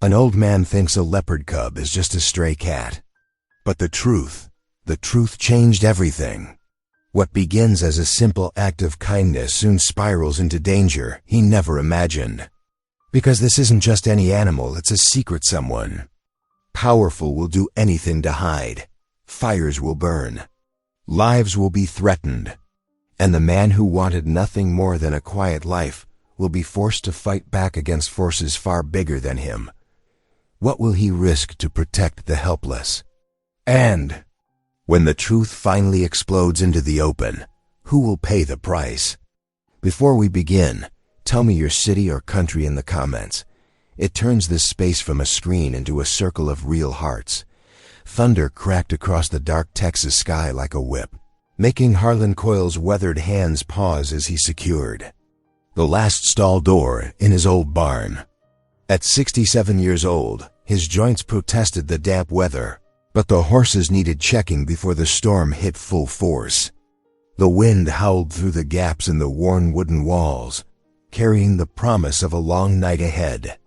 An old man thinks a leopard cub is just a stray cat. But the truth changed everything. What begins as a simple act of kindness soon spirals into danger he never imagined. Because this isn't just any animal, it's a secret someone. Powerful will do anything to hide. Fires will burn. Lives will be threatened. And the man who wanted nothing more than a quiet life will be forced to fight back against forces far bigger than him. What will he risk to protect the helpless? And when the truth finally explodes into the open, who will pay the price? Before we begin, tell me your city or country in the comments. It turns this space from a screen into a circle of real hearts. Thunder cracked across the dark Texas sky like a whip, making Harlan Coyle's weathered hands pause as he secured the last stall door in his old barn. At 67 years old, his joints protested the damp weather, but the horses needed checking before the storm hit full force. The wind howled through the gaps in the worn wooden walls, carrying the promise of a long night ahead.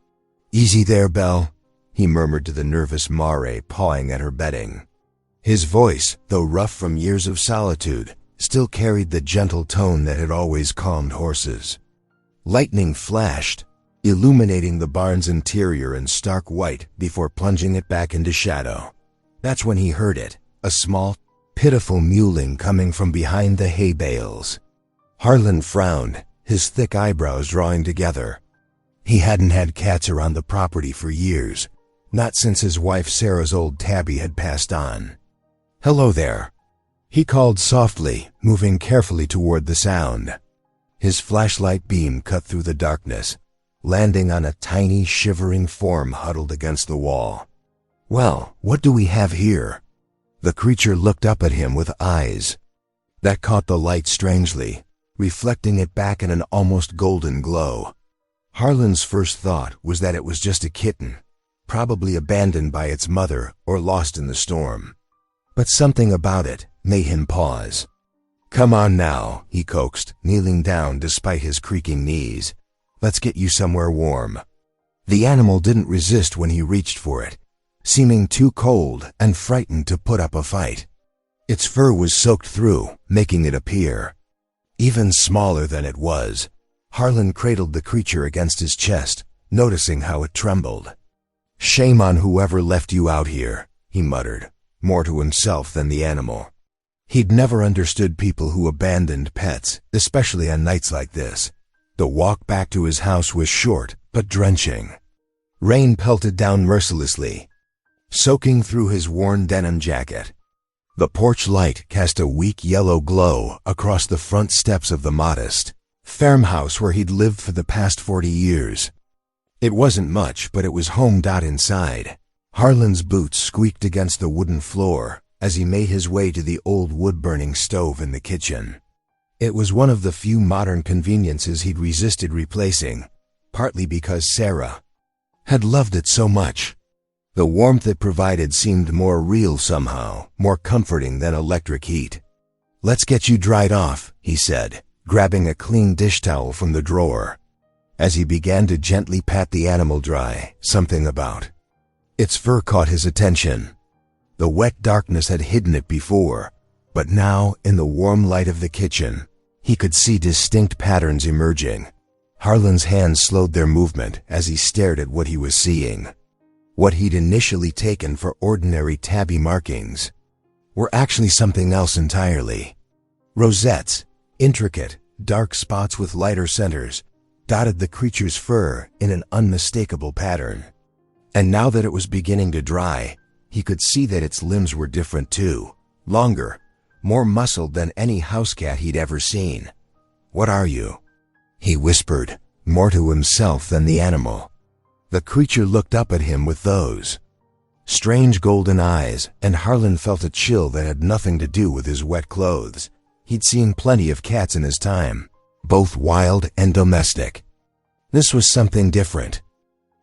"Easy there, Belle," he murmured to the nervous Mare pawing at her bedding. His voice, though rough from years of solitude, still carried the gentle tone that had always calmed horses. Lightning flashed, illuminating the barn's interior in stark white before plunging it back into shadow. That's when he heard it, a small, pitiful mewling coming from behind the hay bales. Harlan frowned, his thick eyebrows drawing together. He hadn't had cats around the property for years, not since his wife Sarah's old tabby had passed on. "Hello there," he called softly, moving carefully toward the sound. His flashlight beam cut through the darkness, landing on a tiny, shivering form huddled against the wall. "Well, what do we have here?" The creature looked up at him with eyes that caught the light strangely, reflecting it back in an almost golden glow. Harlan's first thought was that it was just a kitten, probably abandoned by its mother or lost in the storm. But something about it made him pause. "Come on now," he coaxed, kneeling down despite his creaking knees. "Let's get you somewhere warm." The animal didn't resist when he reached for it, seeming too cold and frightened to put up a fight. Its fur was soaked through, making it appear even smaller than it was. Harlan cradled the creature against his chest, noticing how it trembled. "Shame on whoever left you out here," he muttered, more to himself than the animal. He'd never understood people who abandoned pets, especially on nights like this. The walk back to his house was short, but drenching. Rain pelted down mercilessly, soaking through his worn denim jacket. The porch light cast a weak yellow glow across the front steps of the modest farmhouse where he'd lived for the past 40 years. It wasn't much, but it was homed out inside. Harlan's boots squeaked against the wooden floor as he made his way to the old wood-burning stove in the kitchen. It was one of the few modern conveniences he'd resisted replacing, partly because Sarah had loved it so much. The warmth it provided seemed more real somehow, more comforting than electric heat. "Let's get you dried off," he said, grabbing a clean dish towel from the drawer. As he began to gently pat the animal dry, something about its fur caught his attention. The wet darkness had hidden it before, but now, in the warm light of the kitchen, he could see distinct patterns emerging. Harlan's hands slowed their movement as he stared at what he was seeing. What he'd initially taken for ordinary tabby markings were actually something else entirely. Rosettes, intricate, dark spots with lighter centers, dotted the creature's fur in an unmistakable pattern. And now that it was beginning to dry, he could see that its limbs were different too, longer, more muscled than any house cat he'd ever seen. "What are you?" he whispered, more to himself than the animal. The creature looked up at him with those strange golden eyes, and Harlan felt a chill that had nothing to do with his wet clothes. He'd seen plenty of cats in his time, both wild and domestic. This was something different.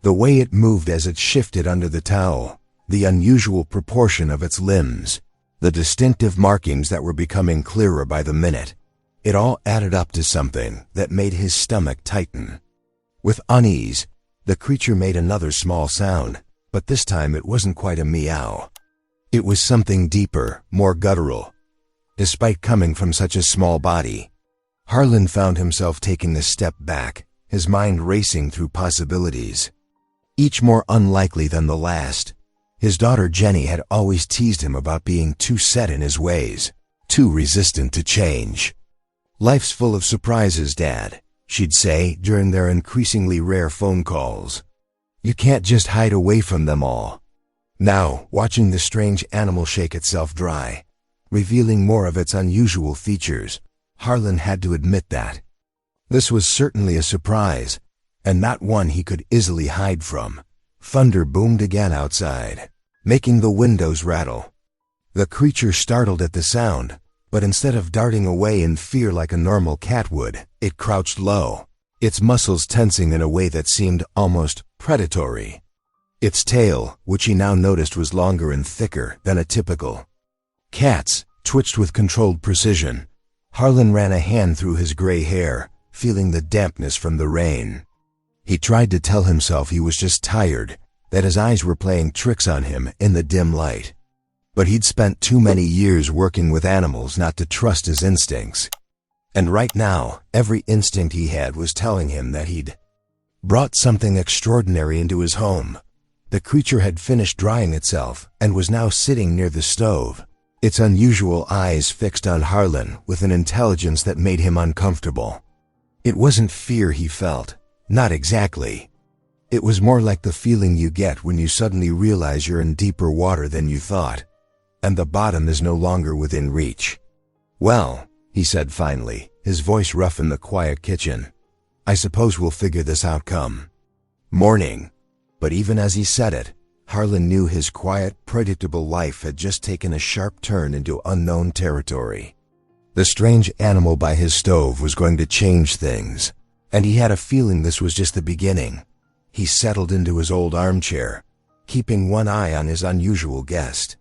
The way it moved as it shifted under the towel, the unusual proportion of its limbs, the distinctive markings that were becoming clearer by the minute. It all added up to something that made his stomach tighten. With unease, The creature made another small sound, but this time it wasn't quite a meow. It was something deeper, more guttural. Despite coming from such a small body, Harlan found himself taking a step back, his mind racing through possibilities, each more unlikely than the last. His daughter Jenny had always teased him about being too set in his ways, too resistant to change. "Life's full of surprises, Dad," she'd say during their increasingly rare phone calls. "You can't just hide away from them all." Now, watching the strange animal shake itself dry, revealing more of its unusual features, Harlan had to admit that this was certainly a surprise, and not one he could easily hide from. Thunder boomed again outside, making the windows rattle. The creature startled at the sound, but instead of darting away in fear like a normal cat would, it crouched low, its muscles tensing in a way that seemed almost predatory. Its tail, which he now noticed was longer and thicker than a typical cat's, twitched with controlled precision. Harlan ran a hand through his gray hair, feeling the dampness from the rain. He tried to tell himself he was just tired, that his eyes were playing tricks on him in the dim light. But he'd spent too many years working with animals not to trust his instincts. And right now, every instinct he had was telling him that he'd brought something extraordinary into his home. The creature had finished drying itself and was now sitting near the stove, its unusual eyes fixed on Harlan with an intelligence that made him uncomfortable. It wasn't fear he felt, not exactly. It was more like the feeling you get when you suddenly realize you're in deeper water than you thought, and the bottom is no longer within reach. "Well," he said finally, his voice rough in the quiet kitchen, "I suppose we'll figure this out come morning." But even as he said it, Harlan knew his quiet, predictable life had just taken a sharp turn into unknown territory. The strange animal by his stove was going to change things, and he had a feeling this was just the beginning. He settled into his old armchair, keeping one eye on his unusual guest.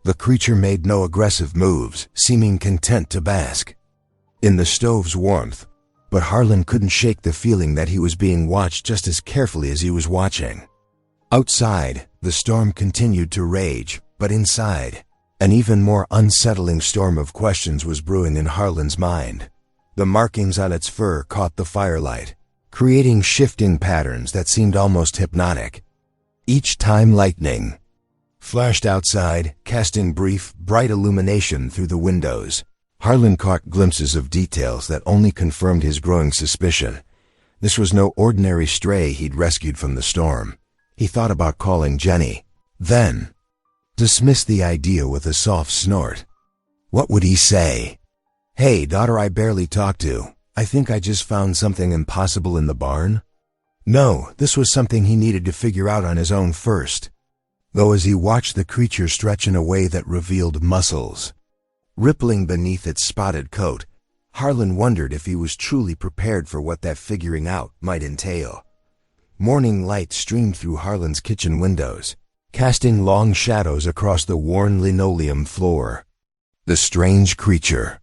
The creature made no aggressive moves, seeming content to bask in the stove's warmth, but Harlan couldn't shake the feeling that he was being watched just as carefully as he was watching. Outside, the storm continued to rage, but inside, an even more unsettling storm of questions was brewing in Harlan's mind. The markings on its fur caught the firelight, creating shifting patterns that seemed almost hypnotic. Each time lightning flashed outside, casting brief, bright illumination through the windows, Harlan caught glimpses of details that only confirmed his growing suspicion. This was no ordinary stray he'd rescued from the storm. He thought about calling Jenny, then dismissed the idea with a soft snort. What would he say? "Hey, daughter I barely talked to, I think I just found something impossible in the barn?" No, this was something he needed to figure out on his own first. Though as he watched the creature stretch in a way that revealed muscles rippling beneath its spotted coat, Harlan wondered if he was truly prepared for what that figuring out might entail. Morning light streamed through Harlan's kitchen windows, casting long shadows across the worn linoleum floor. The strange creature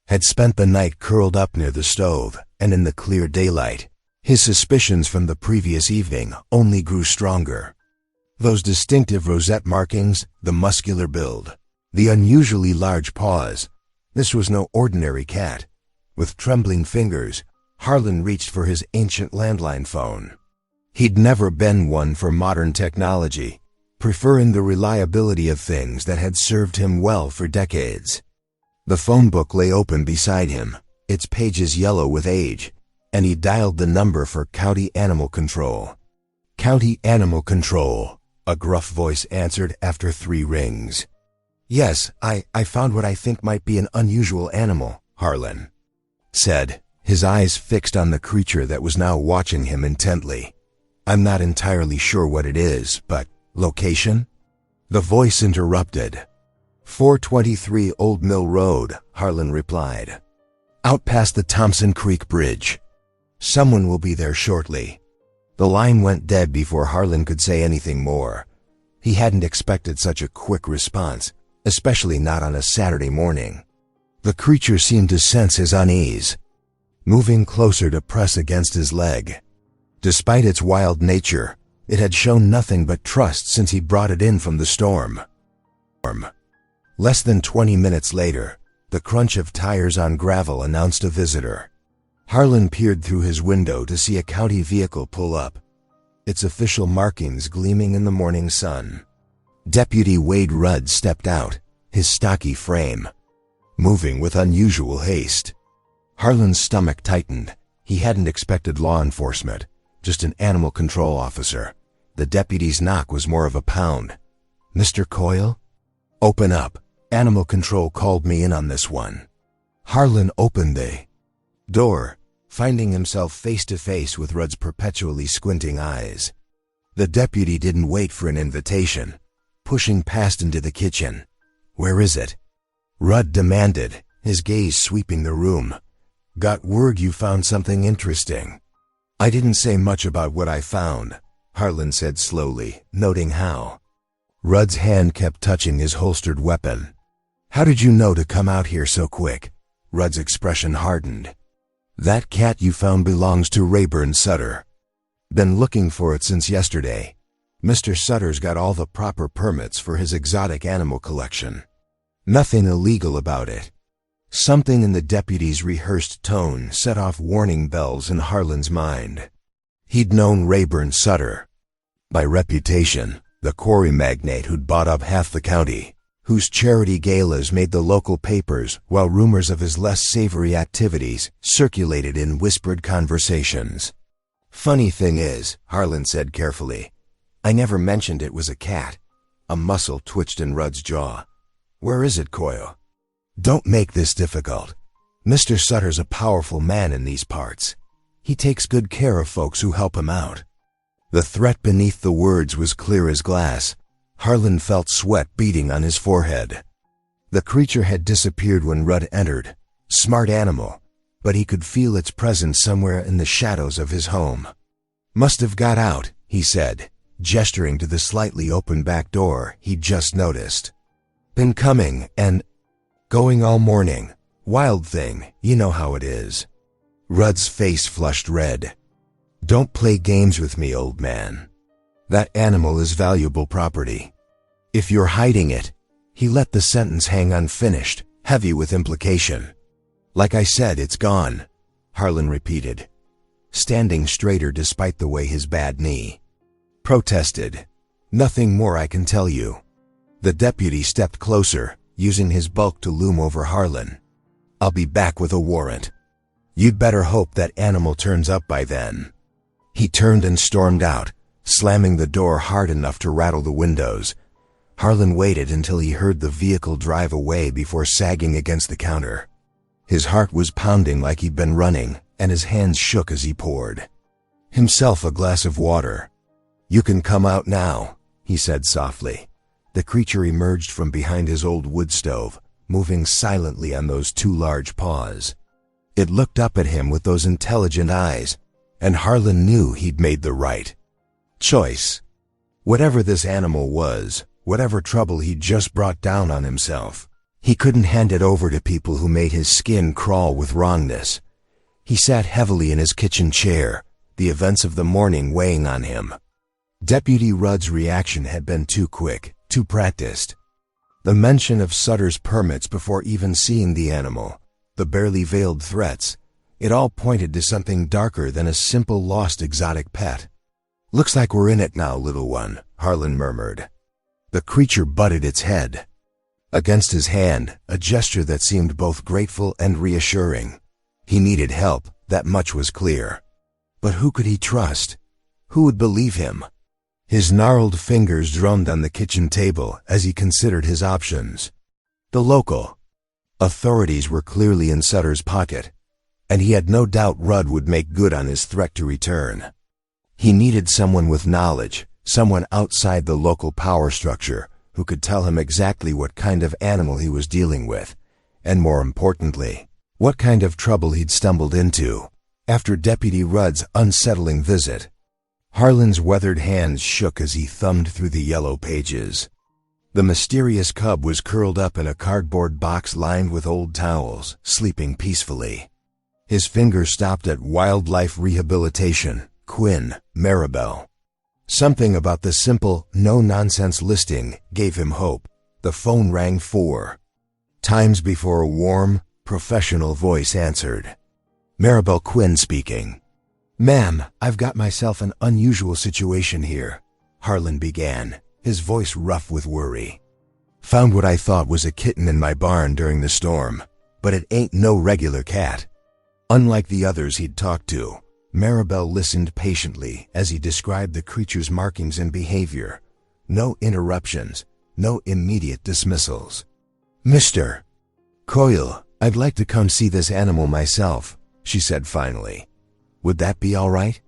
had spent the night curled up near the stove, and in the clear daylight, his suspicions from the previous evening only grew stronger. Those distinctive rosette markings, the muscular build, the unusually large paws. This was no ordinary cat. With trembling fingers, Harlan reached for his ancient landline phone. He'd never been one for modern technology, preferring the reliability of things that had served him well for decades. The phone book lay open beside him, its pages yellow with age, and he dialed the number for County Animal Control. "County Animal Control," a gruff voice answered after 3 rings. "Yes, I found what I think might be an unusual animal," Harlan said, his eyes fixed on the creature that was now watching him intently. "I'm not entirely sure what it is, but location?" The voice interrupted. 423 Old Mill Road, Harlan replied. "Out past the Thompson Creek Bridge. Someone will be there shortly." The line went dead before Harlan could say anything more. He hadn't expected such a quick response, especially not on a Saturday morning. The creature seemed to sense his unease, moving closer to press against his leg. Despite its wild nature, it had shown nothing but trust since he brought it in from the storm. Less than 20 minutes later, the crunch of tires on gravel announced a visitor. Harlan peered through his window to see a county vehicle pull up, its official markings gleaming in the morning sun. Deputy Wade Rudd stepped out, his stocky frame moving with unusual haste. Harlan's stomach tightened. He hadn't expected law enforcement, just an animal control officer. The deputy's knock was more of a pound. "Mr. Coyle?" "Open up. Animal control called me in on this one." Harlan opened the door, finding himself face to face with Rudd's perpetually squinting eyes. The deputy didn't wait for an invitation, pushing past into the kitchen. "Where is it?" Rudd demanded, his gaze sweeping the room. "Got word you found something interesting." "I didn't say much about what I found," Harlan said slowly, noting how Rudd's hand kept touching his holstered weapon. "How did you know to come out here so quick?" Rudd's expression hardened. "That cat you found belongs to Rayburn Sutter. Been looking for it since yesterday. Mr. Sutter's got all the proper permits for his exotic animal collection. Nothing illegal about it." Something in the deputy's rehearsed tone set off warning bells in Harlan's mind. He'd known Rayburn Sutter by reputation, the quarry magnate who'd bought up half the county, whose charity galas made the local papers while rumors of his less savory activities circulated in whispered conversations. "Funny thing is," Harlan said carefully, "I never mentioned it was a cat." A muscle twitched in Rudd's jaw. "Where is it, Coyle?" "Don't make this difficult. Mr. Sutter's a powerful man in these parts. He takes good care of folks who help him out." The threat beneath the words was clear as glass. Harlan felt sweat beading on his forehead. The creature had disappeared when Rudd entered. Smart animal, but he could feel its presence somewhere in the shadows of his home. "Must have got out," he said, gesturing to the slightly open back door he'd just noticed. "Been coming and going all morning. Wild thing, you know how it is." Rudd's face flushed red. "Don't play games with me, old man. That animal is valuable property. If you're hiding it..." He let the sentence hang unfinished, heavy with implication. "Like I said, it's gone," Harlan repeated, standing straighter despite the way his bad knee protested. "Nothing more I can tell you." The deputy stepped closer, using his bulk to loom over Harlan. "I'll be back with a warrant. You'd better hope that animal turns up by then." He turned and stormed out, slamming the door hard enough to rattle the windows. Harlan waited until he heard the vehicle drive away before sagging against the counter. His heart was pounding like he'd been running, and his hands shook as he poured himself a glass of water. "You can come out now," he said softly. The creature emerged from behind his old wood stove, moving silently on those two large paws. It looked up at him with those intelligent eyes, and Harlan knew he'd made the right choice. Whatever this animal was, whatever trouble he'd just brought down on himself, he couldn't hand it over to people who made his skin crawl with wrongness. He sat heavily in his kitchen chair, the events of the morning weighing on him. Deputy Rudd's reaction had been too quick, too practiced. The mention of Sutter's permits before even seeing the animal, the barely veiled threats, it all pointed to something darker than a simple lost exotic pet. "Looks like we're in it now, little one," Harlan murmured. The creature butted its head against his hand, a gesture that seemed both grateful and reassuring. He needed help, that much was clear. But who could he trust? Who would believe him? His gnarled fingers drummed on the kitchen table as he considered his options. The local authorities were clearly in Sutter's pocket, and he had no doubt Rudd would make good on his threat to return. He needed someone with knowledge, someone outside the local power structure, who could tell him exactly what kind of animal he was dealing with, and more importantly, what kind of trouble he'd stumbled into after Deputy Rudd's unsettling visit. Harlan's weathered hands shook as he thumbed through the yellow pages. The mysterious cub was curled up in a cardboard box lined with old towels, sleeping peacefully. His fingers stopped at wildlife rehabilitation, Quinn, Maribel. Something about the simple, no-nonsense listing gave him hope. The phone rang 4 times before a warm, professional voice answered. Maribel Quinn speaking. "Ma'am, I've got myself an unusual situation here," Harlan began, his voice rough with worry. "Found what I thought was a kitten in my barn during the storm, but it ain't no regular cat." Unlike the others he'd talked to, Maribel listened patiently as he described the creature's markings and behavior. No interruptions, no immediate dismissals. "Mr. Coyle, I'd like to come see this animal myself," she said finally. "Would that be all right?"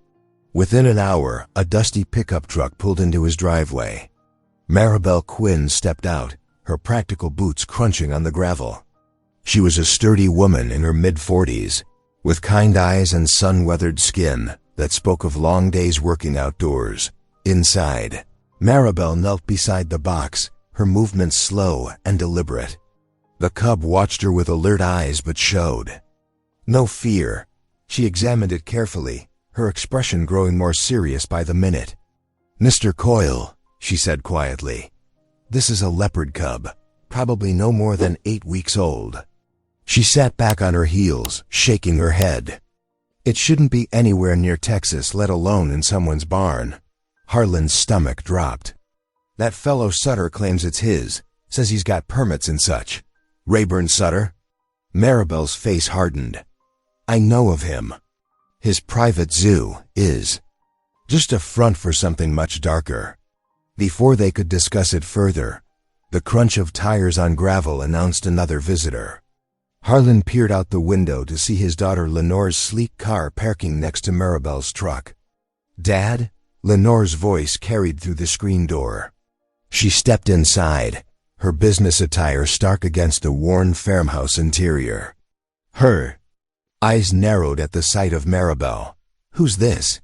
Within an hour, a dusty pickup truck pulled into his driveway. Maribel Quinn stepped out, her practical boots crunching on the gravel. She was a sturdy woman in her mid-40s, with kind eyes and sun-weathered skin that spoke of long days working outdoors. Inside, Maribel knelt beside the box, her movements slow and deliberate. The cub watched her with alert eyes but showed no fear. She examined it carefully, her expression growing more serious by the minute. "Mr. Coyle," she said quietly, "this is a leopard cub, probably no more than 8 weeks old." She sat back on her heels, shaking her head. "It shouldn't be anywhere near Texas, let alone in someone's barn." Harlan's stomach dropped. "That fellow Sutter claims it's his, says he's got permits and such." "Rayburn Sutter?" Maribel's face hardened. "I know of him. His private zoo is just a front for something much darker." Before they could discuss it further, the crunch of tires on gravel announced another visitor. Harlan peered out the window to see his daughter Lenore's sleek car parking next to Maribel's truck. "Dad?" Lenore's voice carried through the screen door. She stepped inside, her business attire stark against the worn farmhouse interior. Her eyes narrowed at the sight of Maribel. "Who's this?"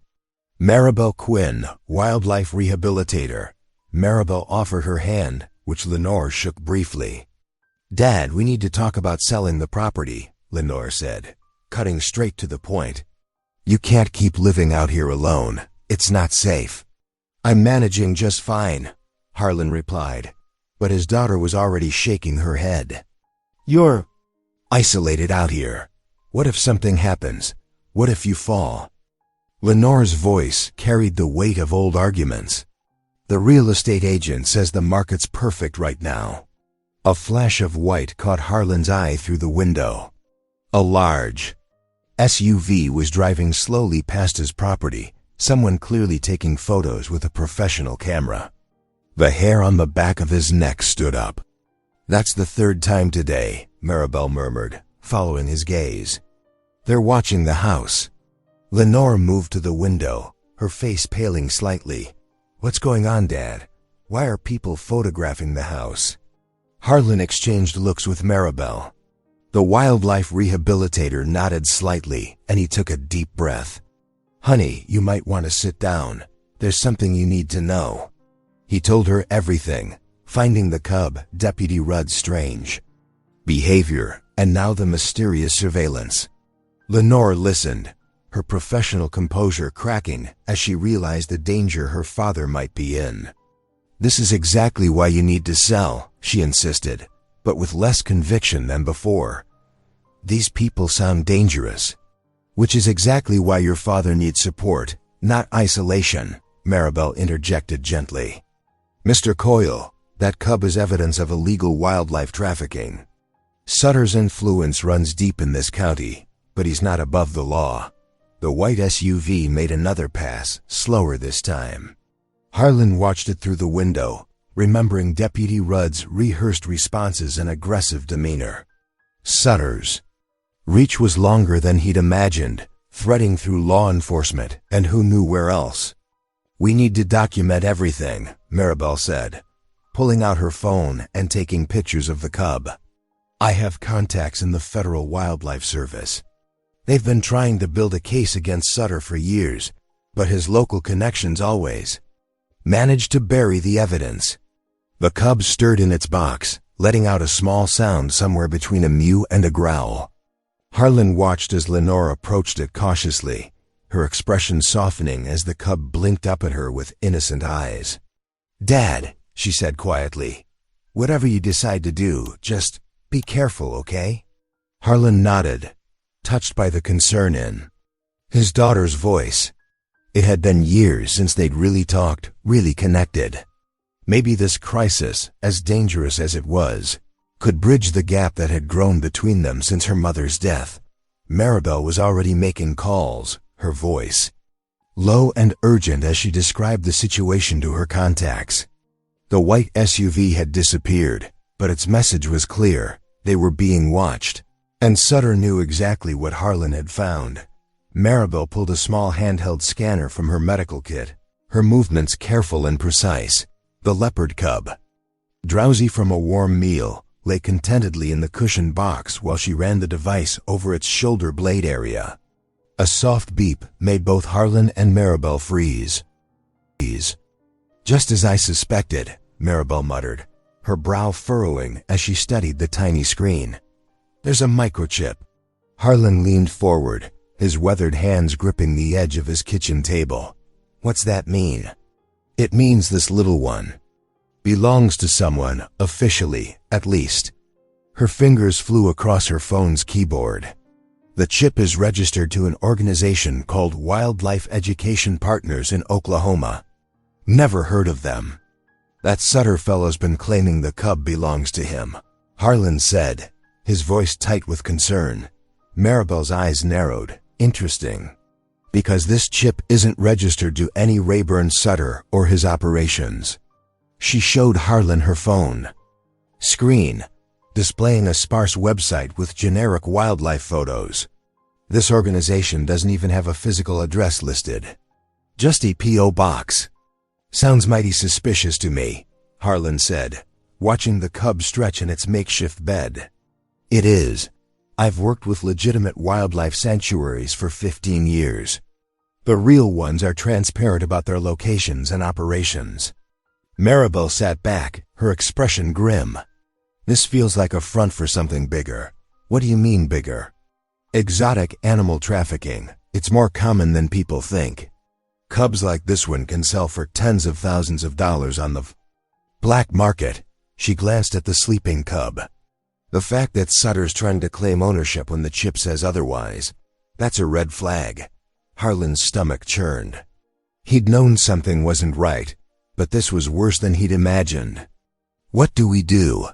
"Maribel Quinn, wildlife rehabilitator." Maribel offered her hand, which Lenore shook briefly. "Dad, we need to talk about selling the property," Lenore said, cutting straight to the point. "You can't keep living out here alone. It's not safe." "I'm managing just fine," Harlan replied, but his daughter was already shaking her head. "You're isolated out here. What if something happens? What if you fall?" Lenore's voice carried the weight of old arguments. "The real estate agent says the market's perfect right now." A flash of white caught Harlan's eye through the window. A large SUV was driving slowly past his property, someone clearly taking photos with a professional camera. The hair on the back of his neck stood up. "That's the 3rd time today," Maribel murmured, following his gaze. "They're watching the house." Lenore moved to the window, her face paling slightly. "What's going on, Dad? Why are people photographing the house?" Harlan exchanged looks with Maribel. The wildlife rehabilitator nodded slightly, and he took a deep breath. "Honey, you might want to sit down. There's something you need to know." He told her everything, finding the cub, Deputy Rudd's strange behavior, and now the mysterious surveillance. Lenore listened, her professional composure cracking as she realized the danger her father might be in. "This is exactly why you need to sell," she insisted, but with less conviction than before. "These people sound dangerous." "Which is exactly why your father needs support, not isolation," Maribel interjected gently. "Mr. Coyle, that cub is evidence of illegal wildlife trafficking. Sutter's influence runs deep in this county, but he's not above the law." The white SUV made another pass, slower this time. Harlan watched it through the window, remembering Deputy Rudd's rehearsed responses and aggressive demeanor. Sutter's reach was longer than he'd imagined, threading through law enforcement and who knew where else. "We need to document everything," Maribel said, pulling out her phone and taking pictures of the cub. "I have contacts in the Federal Wildlife Service. They've been trying to build a case against Sutter for years, but his local connections always managed to bury the evidence." The cub stirred in its box, letting out a small sound somewhere between a mew and a growl. Harlan watched as Lenore approached it cautiously, her expression softening as the cub blinked up at her with innocent eyes. "Dad," she said quietly, "whatever you decide to do, just be careful, okay?" Harlan nodded, touched by the concern in his daughter's voice. It had been years since they'd really talked, really connected. Maybe this crisis, as dangerous as it was, could bridge the gap that had grown between them since her mother's death. Maribel was already making calls, her voice low and urgent as she described the situation to her contacts. The white SUV had disappeared, but its message was clear. They were being watched, and Sutter knew exactly what Harlan had found. Maribel pulled a small handheld scanner from her medical kit, her movements careful and precise. The Leopard Cub, drowsy from a warm meal, lay contentedly in the cushioned box while she ran the device over its shoulder blade area. A soft beep made both Harlan and Maribel freeze. "Just as I suspected," Maribel muttered, her brow furrowing as she studied the tiny screen. "There's a microchip." Harlan leaned forward, his weathered hands gripping the edge of his kitchen table. "What's that mean?" "It means this little one belongs to someone, officially, at least." Her fingers flew across her phone's keyboard. "The chip is registered to an organization called Wildlife Education Partners in Oklahoma. Never heard of them." "That Sutter fellow's been claiming the cub belongs to him," Harlan said, his voice tight with concern. Maribel's eyes narrowed. "Interesting. Because this chip isn't registered to any Rayburn Sutter or his operations." She showed Harlan her phone screen, displaying a sparse website with generic wildlife photos. "This organization doesn't even have a physical address listed. Just a P.O. box. Sounds mighty suspicious to me," Harlan said, watching the cub stretch in its makeshift bed. "It is. I've worked with legitimate wildlife sanctuaries for 15 years. The real ones are transparent about their locations and operations." Maribel sat back, her expression grim. "This feels like a front for something bigger." "What do you mean bigger?" "Exotic animal trafficking. It's more common than people think. Cubs like this one can sell for tens of thousands of dollars on the black market." She glanced at the sleeping cub. "The fact that Sutter's trying to claim ownership when the chip says otherwise, that's a red flag." Harlan's stomach churned. He'd known something wasn't right, but this was worse than he'd imagined. "What do we do?"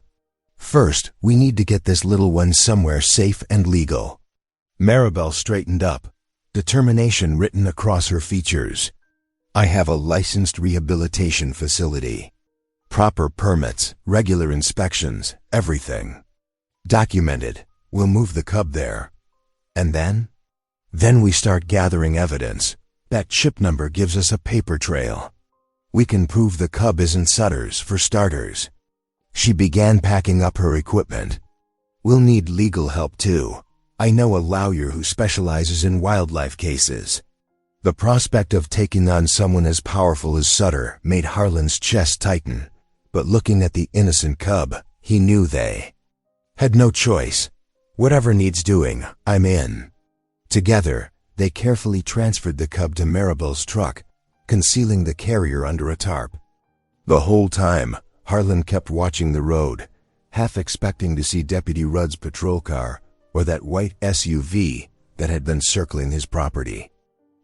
"First, we need to get this little one somewhere safe and legal." Maribel straightened up, determination written across her features. "I have a licensed rehabilitation facility. Proper permits, regular inspections, everything. Documented. We'll move the cub there. And then? Then we start gathering evidence. That chip number gives us a paper trail. We can prove the cub isn't Sutter's, for starters." She began packing up her equipment. "We'll need legal help too. I know a lawyer who specializes in wildlife cases." The prospect of taking on someone as powerful as Sutter made Harlan's chest tighten, but looking at the innocent cub, he knew they had no choice. "Whatever needs doing, I'm in." Together, they carefully transferred the cub to Maribel's truck, concealing the carrier under a tarp. The whole time, Harlan kept watching the road, half expecting to see Deputy Rudd's patrol car or that white SUV that had been circling his property.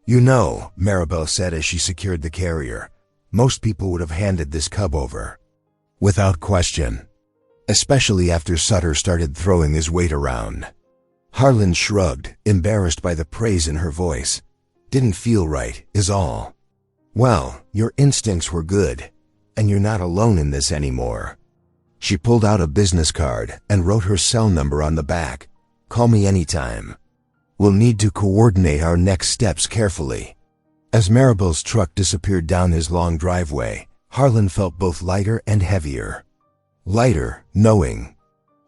"You know," Maribel said as she secured the carrier, "most people would have handed this cub over. Without question. Especially after Sutter started throwing his weight around." Harlan shrugged, embarrassed by the praise in her voice. "Didn't feel right, is all." "Well, your instincts were good, and you're not alone in this anymore." She pulled out a business card and wrote her cell number on the back. "Call me anytime. We'll need to coordinate our next steps carefully." As Maribel's truck disappeared down his long driveway, Harlan felt both lighter and heavier. Lighter, knowing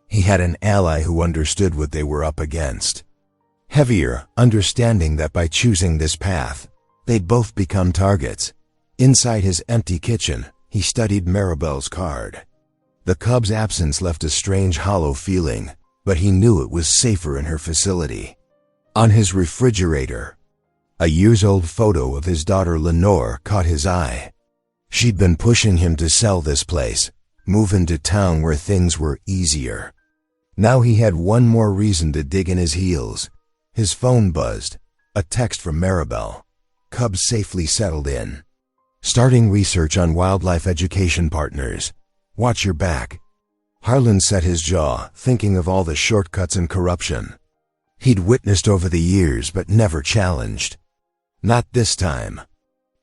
he had an ally who understood what they were up against. Heavier, understanding that by choosing this path, they'd both become targets. Inside his empty kitchen, he studied Maribel's card. The cub's absence left a strange hollow feeling, but he knew it was safer in her facility. On his refrigerator, A years-old photo of his daughter Lenore caught his eye. She'd been pushing him to sell this place, move into town where things were easier. Now he had one more reason to dig in his heels. His phone buzzed. A text from Maribel. Cub safely settled in. Starting research on wildlife education partners. Watch your back. Harlan set his jaw, thinking of all the shortcuts and corruption he'd witnessed over the years but never challenged. Not this time.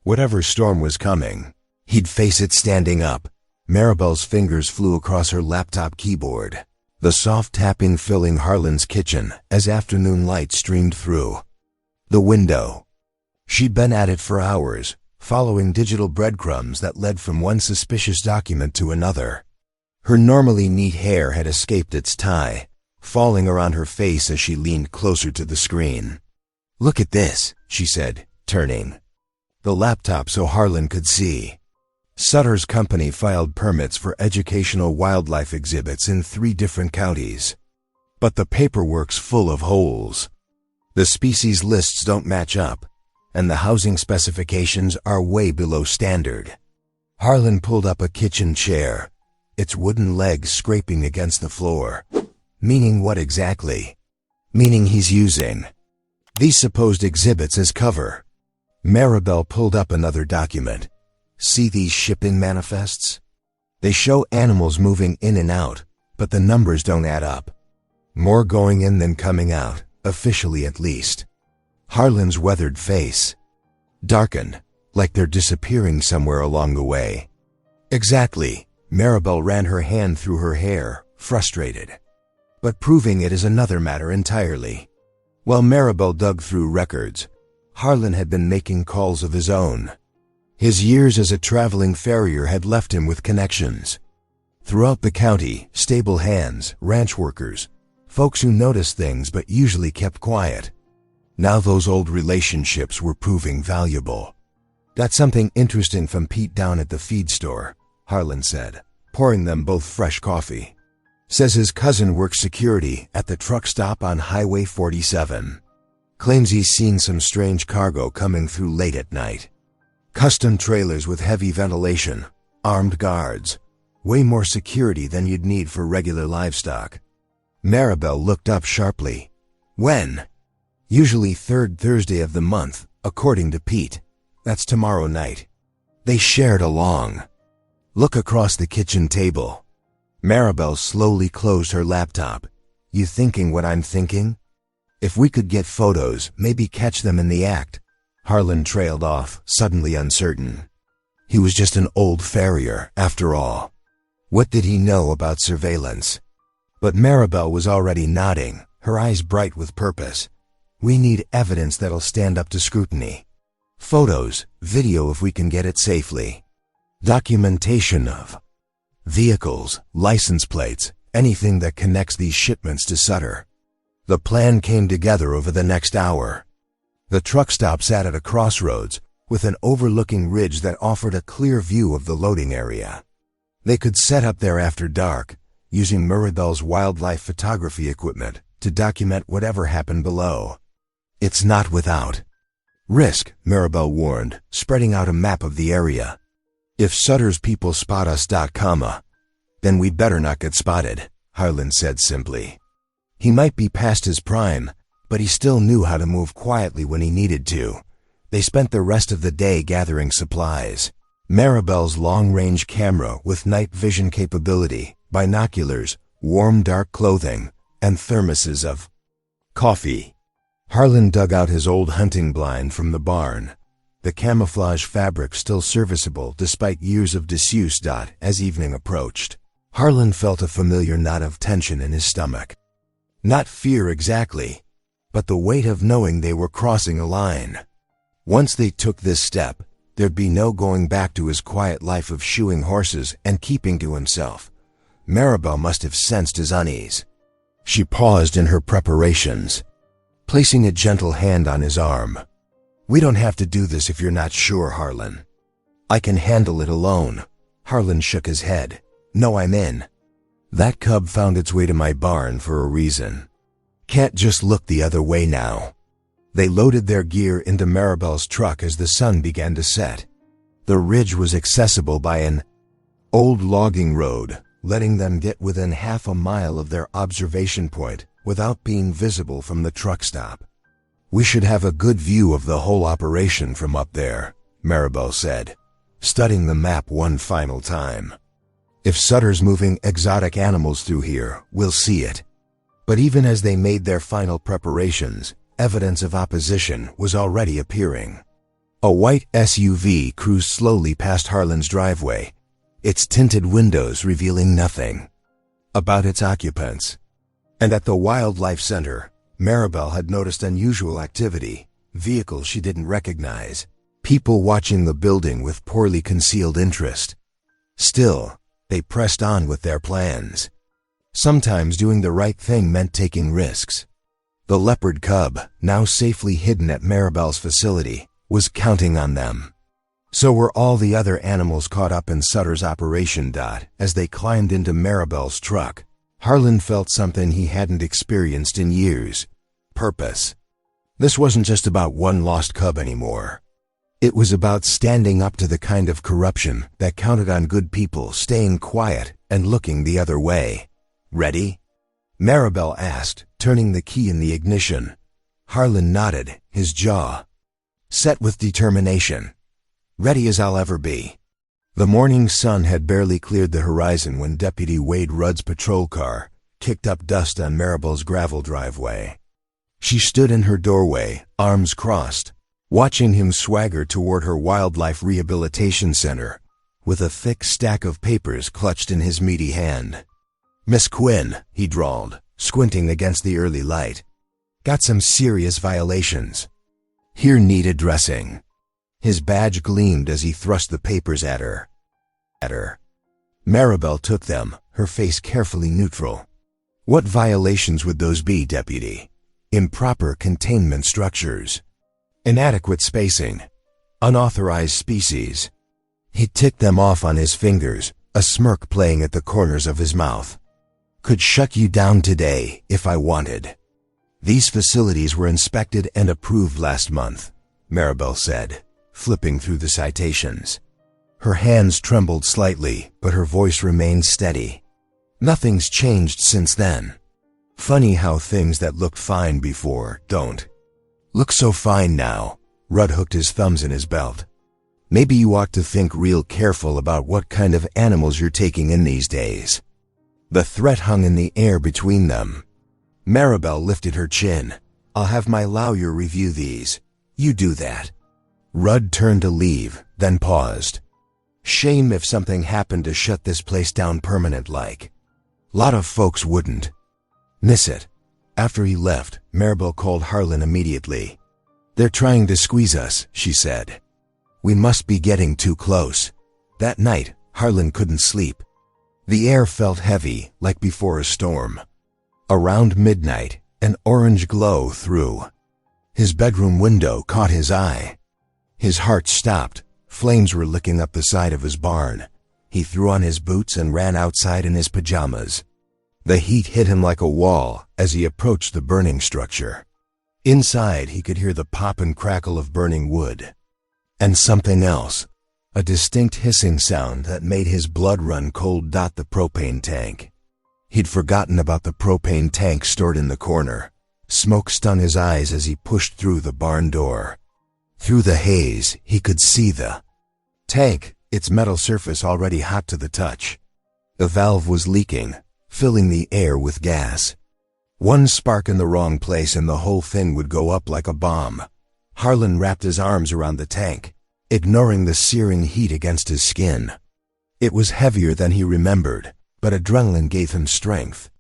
Whatever storm was coming, he'd face it standing up. Maribel's fingers flew across her laptop keyboard, the soft tapping filling Harlan's kitchen as afternoon light streamed through the window. She'd been at it for hours, following digital breadcrumbs that led from one suspicious document to another. Her normally neat hair had escaped its tie, falling around her face as she leaned closer to the screen. "Look at this," she said, turning the laptop so Harlan could see. Sutter's company filed permits for educational wildlife exhibits in 3 different counties. But the paperwork's full of holes. The species lists don't match up, and the housing specifications are way below standard. Harlan pulled up a kitchen chair, its wooden legs scraping against the floor. Meaning what exactly? Meaning he's using these supposed exhibits as cover. Maribel pulled up another document. See these shipping manifests? They show animals moving in and out, but the numbers don't add up. More going in than coming out, officially at least. Harlan's weathered face darkened, like they're disappearing somewhere along the way. Exactly. Maribel ran her hand through her hair, frustrated. But proving it is another matter entirely. While Maribel dug through records, Harlan had been making calls of his own. His years as a traveling farrier had left him with connections throughout the county, stable hands, ranch workers, folks who noticed things but usually kept quiet. Now those old relationships were proving valuable. "Got something interesting from Pete down at the feed store," Harlan said, pouring them both fresh coffee. "Says his cousin works security at the truck stop on Highway 47. Claims he's seen some strange cargo coming through late at night. Custom trailers with heavy ventilation, armed guards, way more security than you'd need for regular livestock." Maribel looked up sharply. "When?" "Usually 3rd Thursday of the month, according to Pete. That's tomorrow night." They shared along. "Look across the kitchen table." Maribel slowly closed her laptop. "You thinking what I'm thinking? If we could get photos, maybe catch them in the act." Harlan trailed off, suddenly uncertain. He was just an old farrier, after all. What did he know about surveillance? But Maribel was already nodding, her eyes bright with purpose. "We need evidence that'll stand up to scrutiny. Photos, video if we can get it safely. Documentation of vehicles, license plates, anything that connects these shipments to Sutter." The plan came together over the next hour. The truck stop sat at a crossroads, with an overlooking ridge that offered a clear view of the loading area. They could set up there after dark, using Maribel's wildlife photography equipment to document whatever happened below. "It's not without risk," Maribel warned, spreading out a map of the area. "If Sutter's people spot us, then we'd better not get spotted," Harlan said simply. He might be past his prime, but he still knew how to move quietly when he needed to. They spent the rest of the day gathering supplies. Maribel's long-range camera with night vision capability, binoculars, warm dark clothing, and thermoses of coffee. Harlan dug out his old hunting blind from the barn, the camouflage fabric still serviceable despite years of disuse. As evening approached, Harlan felt a familiar knot of tension in his stomach. Not fear exactly, but the weight of knowing they were crossing a line. Once they took this step, there'd be no going back to his quiet life of shoeing horses and keeping to himself. Maribel must have sensed his unease. She paused in her preparations, placing a gentle hand on his arm. "We don't have to do this if you're not sure, Harlan." "I can handle it alone." Harlan shook his head. "No, I'm in. That cub found its way to my barn for a reason. Can't just look the other way now." They loaded their gear into Maribel's truck as the sun began to set. The ridge was accessible by an old logging road, letting them get within half a mile of their observation point without being visible from the truck stop. "We should have a good view of the whole operation from up there," Maribel said, studying the map one final time. "If Sutter's moving exotic animals through here, we'll see it." But even as they made their final preparations, evidence of opposition was already appearing. A white SUV cruised slowly past Harlan's driveway, its tinted windows revealing nothing about its occupants. And at the Wildlife Center, Maribel had noticed unusual activity, vehicles she didn't recognize, people watching the building with poorly concealed interest. Still, they pressed on with their plans. Sometimes doing the right thing meant taking risks. The Leopard Cub, now safely hidden at Maribel's facility, was counting on them. So were all the other animals caught up in Sutter's operation. As they climbed into Maribel's truck, Harlan felt something he hadn't experienced in years: purpose. This wasn't just about one lost cub anymore. It was about standing up to the kind of corruption that counted on good people staying quiet and looking the other way. "Ready?" Maribel asked, turning the key in the ignition. Harlan nodded, his jaw set with determination. "Ready as I'll ever be." The morning sun had barely cleared the horizon when Deputy Wade Rudd's patrol car kicked up dust on Maribel's gravel driveway. She stood in her doorway, arms crossed, watching him swagger toward her wildlife rehabilitation center, with a thick stack of papers clutched in his meaty hand. "Miss Quinn," he drawled, squinting against the early light. "Got some serious violations. Here need addressing." His badge gleamed as he thrust the papers at her. Maribel took them, her face carefully neutral. "What violations would those be, Deputy?" "Improper containment structures, inadequate spacing, unauthorized species." He ticked them off on his fingers, a smirk playing at the corners of his mouth. "Could shut you down today if I wanted." "These facilities were inspected and approved last month," Maribel said, flipping through the citations. Her hands trembled slightly, but her voice remained steady. "Nothing's changed since then. Funny how things that looked fine before don't look so fine now." Rudd hooked his thumbs in his belt. "Maybe you ought to think real careful about what kind of animals you're taking in these days." The threat hung in the air between them. Maribel lifted her chin. "I'll have my lawyer review these. You do that." Rudd turned to leave, then paused. "Shame if something happened to shut this place down permanent-like. Lot of folks wouldn't miss it." After he left, Maribel called Harlan immediately. "They're trying to squeeze us," she said. "We must be getting too close." That night, Harlan couldn't sleep. The air felt heavy, like before a storm. Around midnight, an orange glow through his bedroom window caught his eye. His heart stopped. Flames were licking up the side of his barn. He threw on his boots and ran outside in his pajamas. The heat hit him like a wall as he approached the burning structure. Inside, he could hear the pop and crackle of burning wood. And something else, a distinct hissing sound that made his blood run cold. The propane tank. He'd forgotten about the propane tank stored in the corner. Smoke stung his eyes as he pushed through the barn door. Through the haze, he could see the tank, its metal surface already hot to the touch. The valve was leaking, filling the air with gas. One spark in the wrong place and the whole thing would go up like a bomb. Harlan wrapped his arms around the tank, ignoring the searing heat against his skin. It was heavier than he remembered, but adrenaline gave him strength.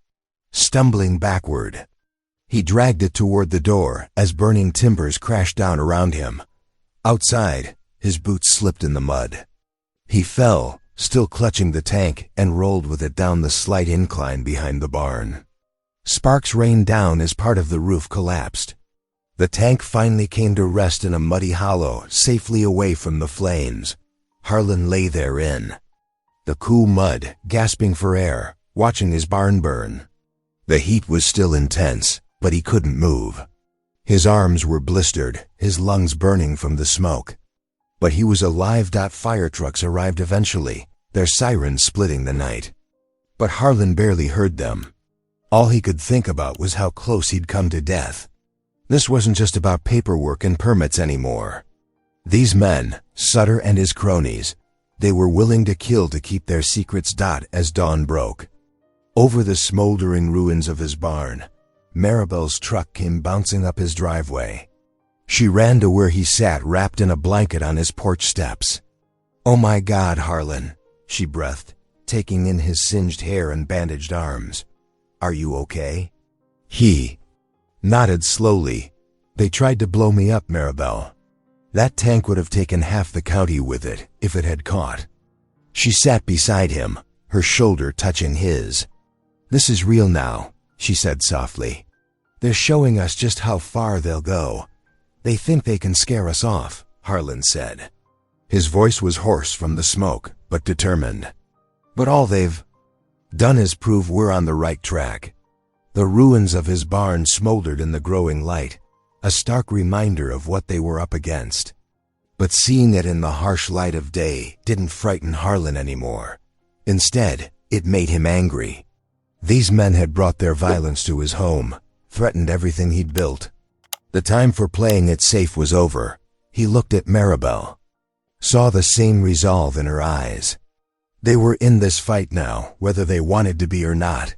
Stumbling backward, he dragged it toward the door as burning timbers crashed down around him. Outside, his boots slipped in the mud. He fell, still clutching the tank, and rolled with it down the slight incline behind the barn. Sparks rained down as part of the roof collapsed. The tank finally came to rest in a muddy hollow, safely away from the flames. Harlan lay therein, the cool mud, gasping for air, watching his barn burn. The heat was still intense, but he couldn't move. His arms were blistered, his lungs burning from the smoke. But he was alive. Fire trucks arrived eventually, their sirens splitting the night. But Harlan barely heard them. All he could think about was how close he'd come to death. This wasn't just about paperwork and permits anymore. These men, Sutter and his cronies, they were willing to kill to keep their secrets. As dawn broke, over the smoldering ruins of his barn, Maribel's truck came bouncing up his driveway. She ran to where he sat wrapped in a blanket on his porch steps. "Oh my God, Harlan," she breathed, taking in his singed hair and bandaged arms. "Are you okay?" He nodded slowly. "They tried to blow me up, Maribel. That tank would have taken half the county with it if it had caught." She sat beside him, her shoulder touching his. "This is real now," she said softly. "They're showing us just how far they'll go. They think they can scare us off," Harlan said. His voice was hoarse from the smoke, but determined. "But all they've done is prove we're on the right track." The ruins of his barn smoldered in the growing light, a stark reminder of what they were up against. But seeing it in the harsh light of day didn't frighten Harlan anymore. Instead, it made him angry. These men had brought their violence to his home, threatened everything he'd built. The time for playing it safe was over. He looked at Maribel, saw the same resolve in her eyes. They were in this fight now, whether they wanted to be or not.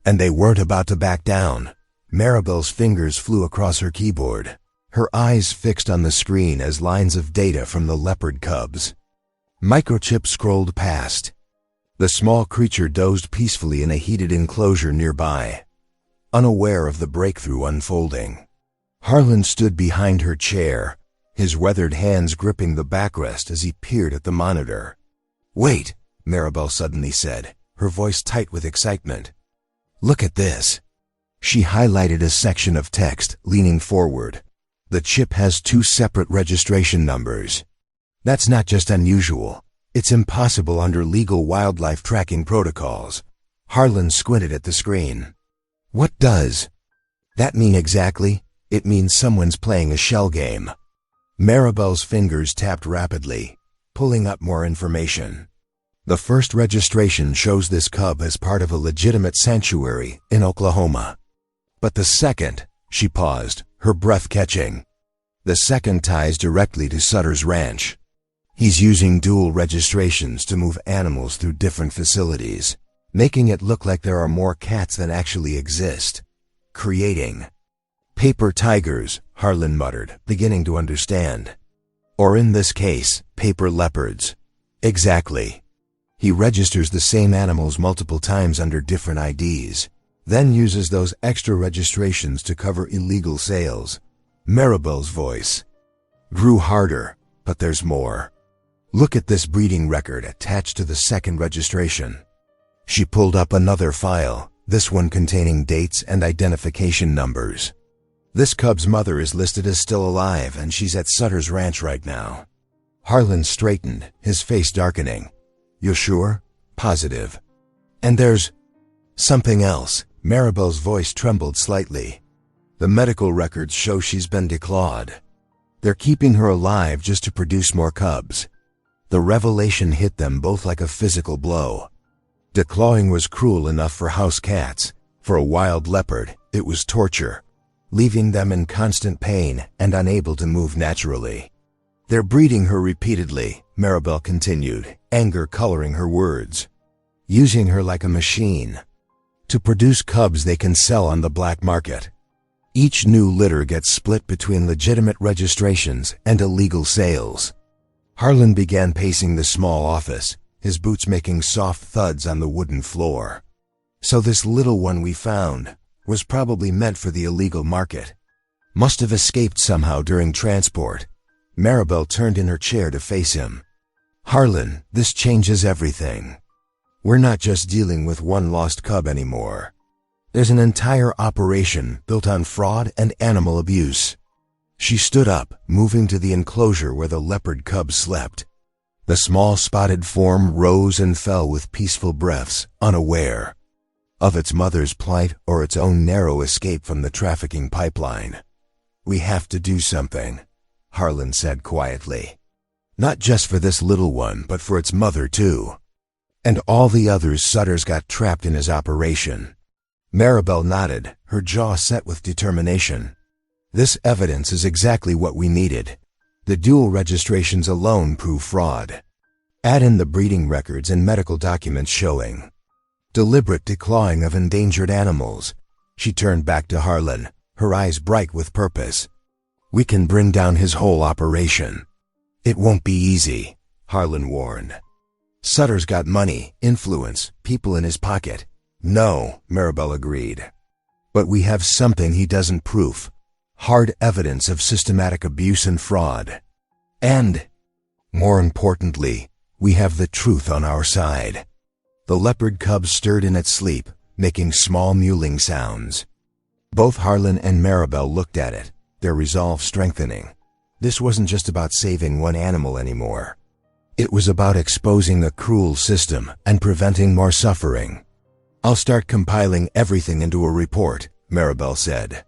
And they weren't about to back down. Maribel's fingers flew across her keyboard, her eyes fixed on the screen as lines of data from the Leopard Cubs. Microchips scrolled past. The small creature dozed peacefully in a heated enclosure nearby, unaware of the breakthrough unfolding. Harlan stood behind her chair, his weathered hands gripping the backrest as he peered at the monitor. "Wait," Maribel suddenly said, her voice tight with excitement. "Look at this." She highlighted a section of text, leaning forward. "The chip has 2 separate registration numbers. That's not just unusual. It's impossible under legal wildlife tracking protocols." Harlan squinted at the screen. "What does that mean exactly?" "It means someone's playing a shell game." Maribel's fingers tapped rapidly, pulling up more information. "The first registration shows this cub as part of a legitimate sanctuary in Oklahoma. But the second," she paused, her breath catching. "The second ties directly to Sutter's ranch. He's using dual registrations to move animals through different facilities, making it look like there are more cats than actually exist. Creating paper tigers," Harlan muttered, beginning to understand. "Or in this case, paper leopards." "Exactly. He registers the same animals multiple times under different IDs, then uses those extra registrations to cover illegal sales." Maribel's voice grew harder. "But there's more. Look at this breeding record attached to the second registration." She pulled up another file, this one containing dates and identification numbers. "This cub's mother is listed as still alive, and she's at Sutter's ranch right now." Harlan straightened, his face darkening. "You're sure?" "Positive." "And there's something else." Maribel's voice trembled slightly. "The medical records show she's been declawed. They're keeping her alive just to produce more cubs." The revelation hit them both like a physical blow. Declawing was cruel enough for house cats. For a wild leopard, it was torture, leaving them in constant pain and unable to move naturally. "They're breeding her repeatedly," Maribel continued, anger coloring her words. "Using her like a machine to produce cubs they can sell on the black market. Each new litter gets split between legitimate registrations and illegal sales." Harlan began pacing the small office, his boots making soft thuds on the wooden floor. "So this little one we found was probably meant for the illegal market. Must have escaped somehow during transport." Maribel turned in her chair to face him. "Harlan, this changes everything. We're not just dealing with one lost cub anymore. There's an entire operation built on fraud and animal abuse." She stood up, moving to the enclosure where the leopard cub slept. The small spotted form rose and fell with peaceful breaths, unaware of its mother's plight or its own narrow escape from the trafficking pipeline. We have to do something, Harlan said quietly. Not just for this little one, but for its mother too. And all the others Sutter's got trapped in his operation. Maribel nodded, her jaw set with determination. This evidence is exactly what we needed. The dual registrations alone prove fraud. Add in the breeding records and medical documents showing deliberate declawing of endangered animals. She turned back to Harlan, her eyes bright with purpose. We can bring down his whole operation. It won't be easy, Harlan warned. Sutter's got money, influence, people in his pocket. No, Maribel agreed. But we have something he doesn't prove. Hard evidence of systematic abuse and fraud. And, more importantly, we have the truth on our side. The leopard cub stirred in its sleep, making small mewling sounds. Both Harlan and Maribel looked at it, their resolve strengthening. This wasn't just about saving one animal anymore. It was about exposing a cruel system and preventing more suffering. I'll start compiling everything into a report, Maribel said.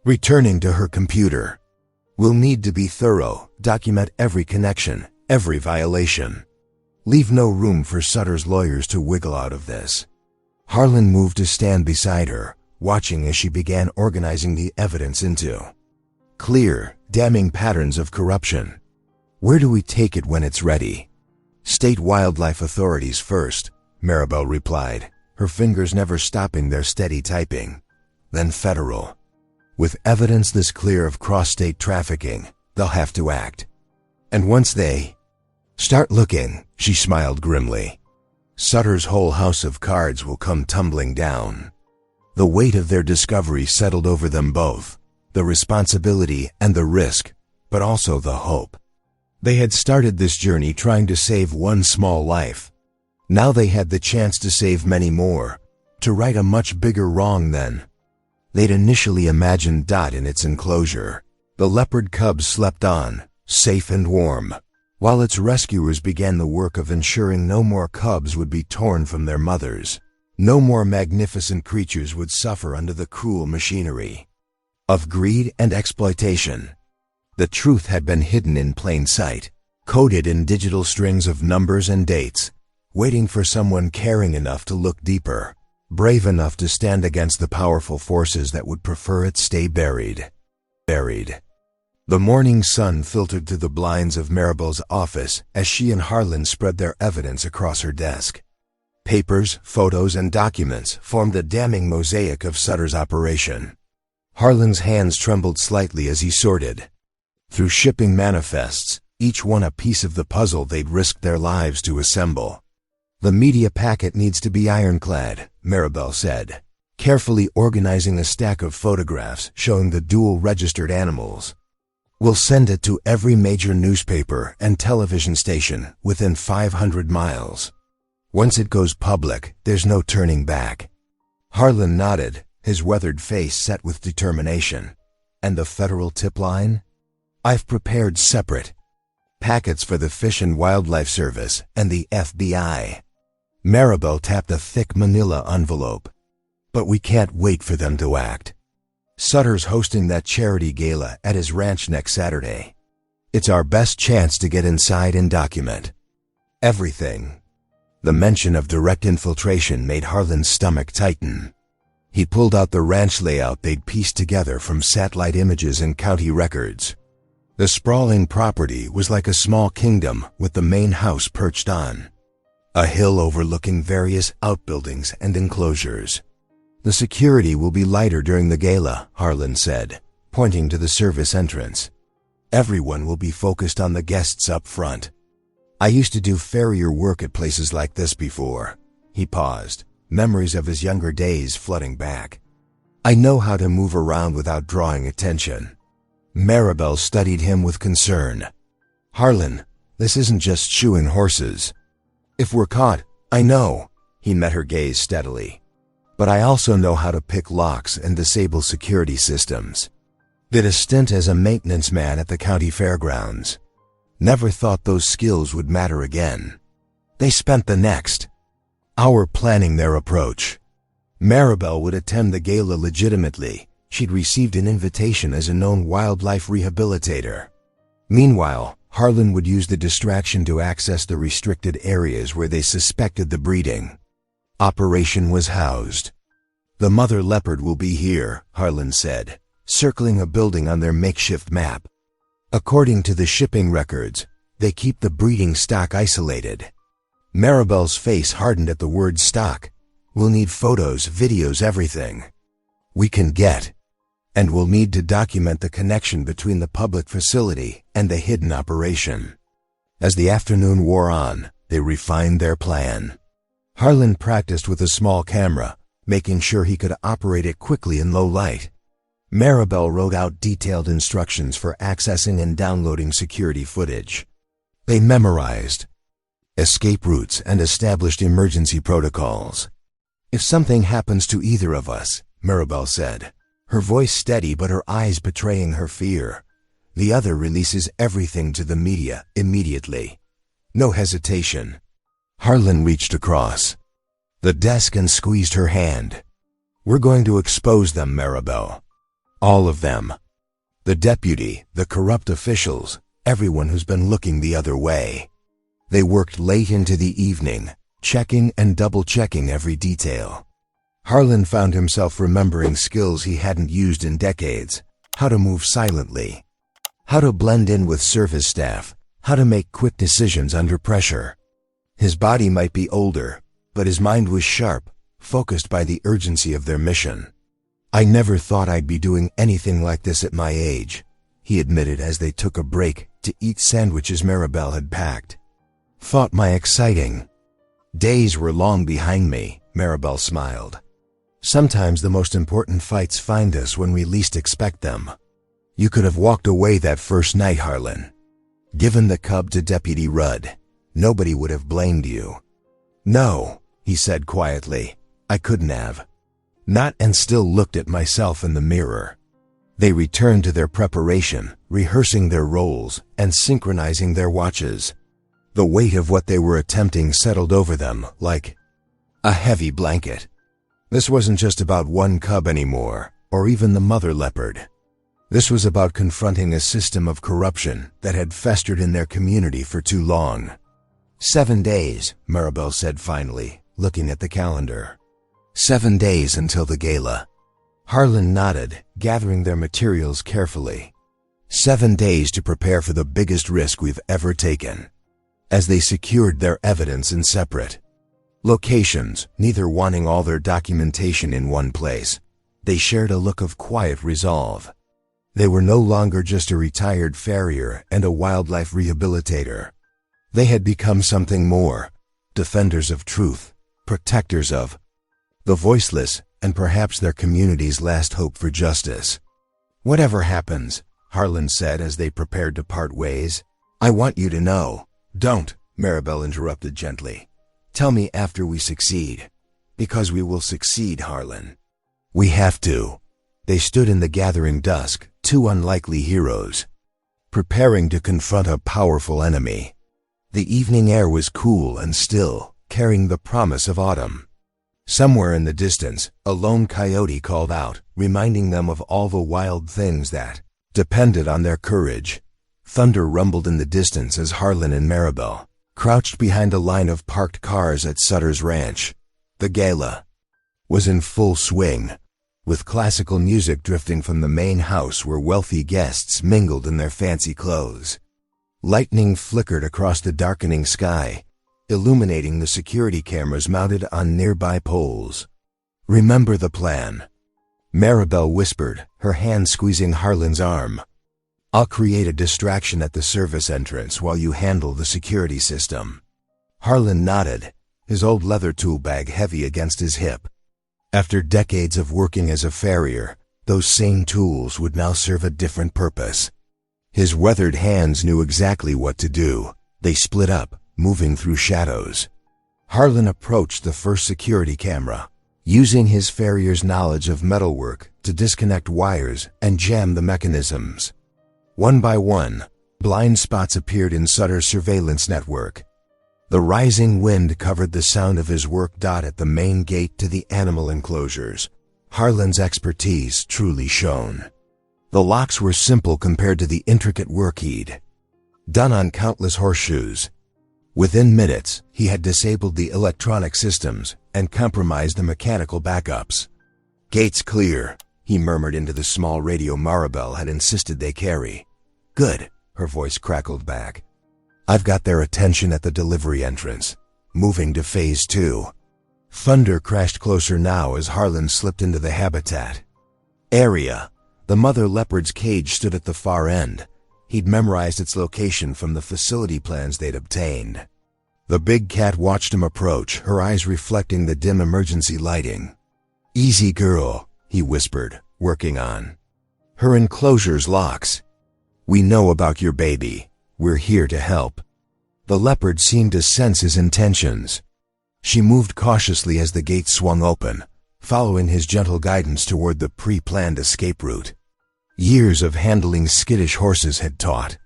Returning to her computer. We'll need to be thorough, document every connection, every violation. Leave no room for Sutter's lawyers to wiggle out of this. Harlan moved to stand beside her, watching as she began organizing the evidence into clear, damning patterns of corruption. Where do we take it when it's ready? State wildlife authorities first, Maribel replied, her fingers never stopping their steady typing. Then federal. With evidence this clear of cross-state trafficking, they'll have to act. And once they start looking, she smiled grimly, Sutter's whole house of cards will come tumbling down. The weight of their discovery settled over them both, the responsibility and the risk, but also the hope. They had started this journey trying to save one small life. Now they had the chance to save many more, to right a much bigger wrong than they'd initially imagined. In its enclosure, the leopard cub slept on, safe and warm, while its rescuers began the work of ensuring no more cubs would be torn from their mothers. No more magnificent creatures would suffer under the cruel machinery of greed and exploitation. The truth had been hidden in plain sight, coded in digital strings of numbers and dates, waiting for someone caring enough to look deeper, brave enough to stand against the powerful forces that would prefer it stay buried. The morning sun filtered through the blinds of Maribel's office as she and Harlan spread their evidence across her desk. Papers, photos, and documents formed a damning mosaic of Sutter's operation. Harlan's hands trembled slightly as he sorted through shipping manifests, each one a piece of the puzzle they'd risked their lives to assemble. The media packet needs to be ironclad, Maribel said, carefully organizing a stack of photographs showing the dual-registered animals. We'll send it to every major newspaper and television station within 500 miles. Once it goes public, there's no turning back. Harlan nodded, his weathered face set with determination. And the federal tip line? I've prepared separate packets for the Fish and Wildlife Service and the FBI. Maribel tapped a thick manila envelope. But we can't wait for them to act. Sutter's hosting that charity gala at his ranch next Saturday. It's our best chance to get inside and document everything. The mention of direct infiltration made Harlan's stomach tighten. He pulled out the ranch layout they'd pieced together from satellite images and county records. The sprawling property was like a small kingdom with the main house perched on a hill overlooking various outbuildings and enclosures. The security will be lighter during the gala, Harlan said, pointing to the service entrance. Everyone will be focused on the guests up front. I used to do farrier work at places like this before. He paused, memories of his younger days flooding back. I know how to move around without drawing attention. Maribel studied him with concern. Harlan, this isn't just shoeing horses. If we're caught, I know. He met her gaze steadily. But I also know how to pick locks and disable security systems. Did a stint as a maintenance man at the county fairgrounds. Never thought those skills would matter again. They spent the next hour planning their approach. Maribel would attend the gala legitimately, She'd received an invitation as a known wildlife rehabilitator. Meanwhile, Harlan would use the distraction to access the restricted areas where they suspected the breeding. Operation was housed. "The mother leopard will be here," Harlan said, circling a building on their makeshift map. "According to the shipping records, they keep the breeding stock isolated." Maribel's face hardened at the word stock. "We'll need photos, videos, everything we can get. And we'll need to document the connection between the public facility and the hidden operation." As the afternoon wore on, they refined their plan. Harlan practiced with a small camera, making sure he could operate it quickly in low light. Maribel wrote out detailed instructions for accessing and downloading security footage. They memorized escape routes and established emergency protocols. "If something happens to either of us," Maribel said, her voice steady but her eyes betraying her fear, "the other releases everything to the media immediately. No hesitation." Harlan reached across the desk and squeezed her hand. "We're going to expose them, Maribel. All of them. The deputy, the corrupt officials, everyone who's been looking the other way." They worked late into the evening, checking and double-checking every detail. Harlan found himself remembering skills he hadn't used in decades: how to move silently, how to blend in with service staff, how to make quick decisions under pressure. His body might be older, but his mind was sharp, focused by the urgency of their mission. "I never thought I'd be doing anything like this at my age," he admitted as they took a break to eat sandwiches Maribel had packed. "Thought my exciting days were long behind me," Maribel smiled. "Sometimes the most important fights find us when we least expect them." "You could have walked away that first night, Harlan. Given the cub to Deputy Rudd, nobody would have blamed you." "No," he said quietly, "I couldn't have. Not," and still looked at myself in the mirror. They returned to their preparation, rehearsing their roles and synchronizing their watches. The weight of what they were attempting settled over them like a heavy blanket. This wasn't just about one cub anymore, or even the mother leopard. This was about confronting a system of corruption that had festered in their community for too long. 7 days, Maribel said finally, looking at the calendar. 7 days until the gala. Harlan nodded, gathering their materials carefully. 7 days to prepare for the biggest risk we've ever taken. As they secured their evidence in separate locations, neither wanting all their documentation in one place, they shared a look of quiet resolve. They were no longer just a retired farrier and a wildlife rehabilitator. They had become something more: defenders of truth, protectors of the voiceless, and perhaps their community's last hope for justice. "Whatever happens," Harlan said as they prepared to part ways, "I want you to know." "Don't," Maribel interrupted gently. "Tell me after we succeed." "Because we will succeed, Harlan. We have to." They stood in the gathering dusk, two unlikely heroes, preparing to confront a powerful enemy. The evening air was cool and still, carrying the promise of autumn. Somewhere in the distance, a lone coyote called out, reminding them of all the wild things that depended on their courage. Thunder rumbled in the distance as Harlan and Maribel crouched behind a line of parked cars at Sutter's Ranch. The gala was in full swing, with classical music drifting from the main house where wealthy guests mingled in their fancy clothes. Lightning flickered across the darkening sky, illuminating the security cameras mounted on nearby poles. "Remember the plan," Maribel whispered, her hand squeezing Harlan's arm. "I'll create a distraction at the service entrance while you handle the security system." Harlan nodded, his old leather tool bag heavy against his hip. After decades of working as a farrier, those same tools would now serve a different purpose. His weathered hands knew exactly what to do. They split up, moving through shadows. Harlan approached the first security camera, using his farrier's knowledge of metalwork to disconnect wires and jam the mechanisms. One by one, blind spots appeared in Sutter's surveillance network. The rising wind covered the sound of his work. At the main gate to the animal enclosures, Harlan's expertise truly shone. The locks were simple compared to the intricate work he'd done on countless horseshoes. Within minutes, he had disabled the electronic systems and compromised the mechanical backups. "Gates clear," he murmured into the small radio Maribel had insisted they carry. "Good," her voice crackled back. "I've got their attention at the delivery entrance. Moving to Phase 2. Thunder crashed closer now as Harlan slipped into the habitat area. The mother leopard's cage stood at the far end. He'd memorized its location from the facility plans they'd obtained. The big cat watched him approach, her eyes reflecting the dim emergency lighting. "Easy girl," he whispered, working on her enclosure's locks. "We know about your baby. We're here to help." The leopard seemed to sense his intentions. She moved cautiously as the gate swung open, following his gentle guidance toward the pre-planned escape route. Years of handling skittish horses had taught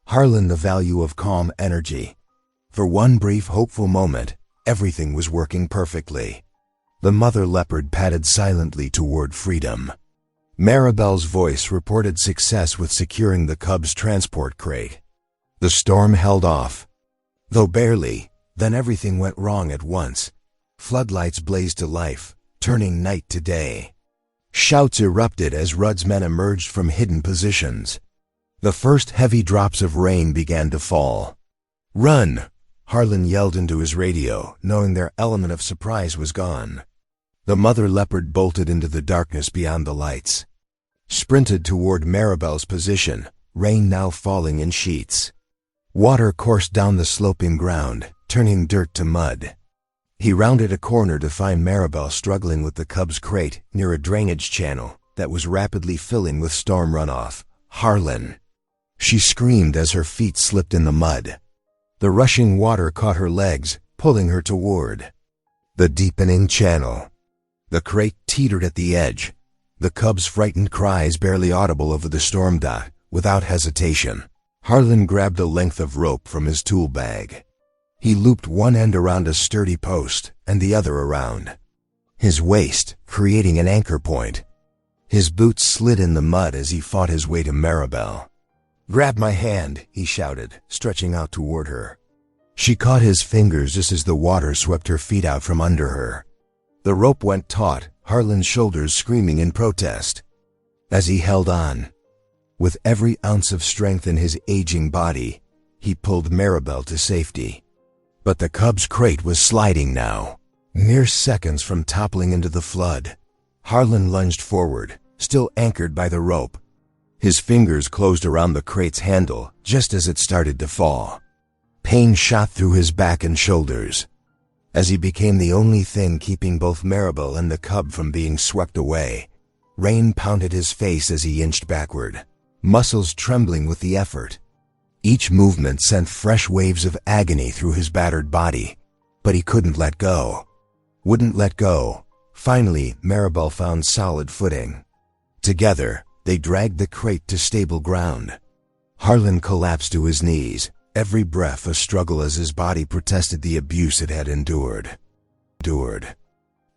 Harlan the value of calm energy. For one brief, hopeful moment, everything was working perfectly. The mother leopard padded silently toward freedom. Maribel's voice reported success with securing the cub's transport crate. The storm held off, though barely. Then everything went wrong at once. Floodlights blazed to life, turning night to day. Shouts erupted as Rudd's men emerged from hidden positions. The first heavy drops of rain began to fall. "Run!" Harlan yelled into his radio, knowing their element of surprise was gone. The mother leopard bolted into the darkness beyond the lights, sprinted toward Maribel's position, rain now falling in sheets. Water coursed down the sloping ground, turning dirt to mud. He rounded a corner to find Maribel struggling with the cub's crate near a drainage channel that was rapidly filling with storm runoff. "Harlan!" She screamed as her feet slipped in the mud. The rushing water caught her legs, pulling her toward the deepening channel. The crate teetered at the edge, the cub's frightened cries barely audible over the storm dot. Without hesitation, Harlan grabbed a length of rope from his tool bag. He looped one end around a sturdy post and the other around his waist, creating an anchor point. His boots slid in the mud as he fought his way to Maribel. "Grab my hand," he shouted, stretching out toward her. She caught his fingers just as the water swept her feet out from under her. The rope went taut, Harlan's shoulders screaming in protest. As he held on, with every ounce of strength in his aging body, he pulled Maribel to safety. But the cub's crate was sliding now, mere seconds from toppling into the flood. Harlan lunged forward, still anchored by the rope. His fingers closed around the crate's handle just as it started to fall. Pain shot through his back and shoulders as he became the only thing keeping both Maribel and the cub from being swept away. Rain pounded his face as he inched backward, muscles trembling with the effort. Each movement sent fresh waves of agony through his battered body, but he couldn't let go. Wouldn't let go. Finally, Maribel found solid footing. Together, they dragged the crate to stable ground. Harlan collapsed to his knees, every breath a struggle as his body protested the abuse it had endured.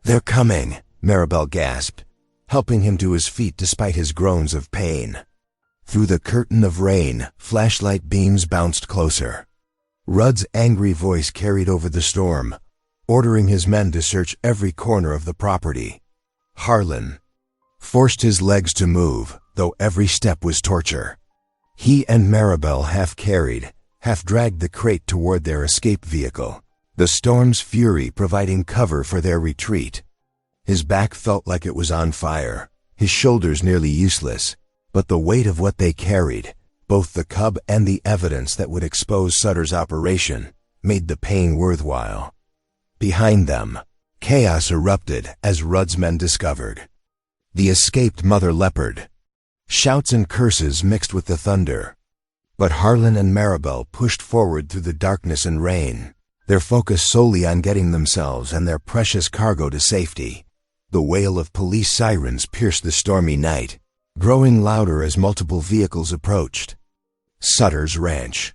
"They're coming," Maribel gasped, helping him to his feet despite his groans of pain. Through the curtain of rain, flashlight beams bounced closer. Rudd's angry voice carried over the storm, ordering his men to search every corner of the property. Harlan forced his legs to move, though every step was torture. He and Maribel half carried, half dragged the crate toward their escape vehicle, the storm's fury providing cover for their retreat. His back felt like it was on fire, his shoulders nearly useless. But the weight of what they carried, both the cub and the evidence that would expose Sutter's operation, made the pain worthwhile. Behind them, chaos erupted as Rudd's men discovered the escaped mother leopard. Shouts and curses mixed with the thunder. But Harlan and Maribel pushed forward through the darkness and rain, their focus solely on getting themselves and their precious cargo to safety. The wail of police sirens pierced the stormy night, growing louder as multiple vehicles approached. Sutter's ranch.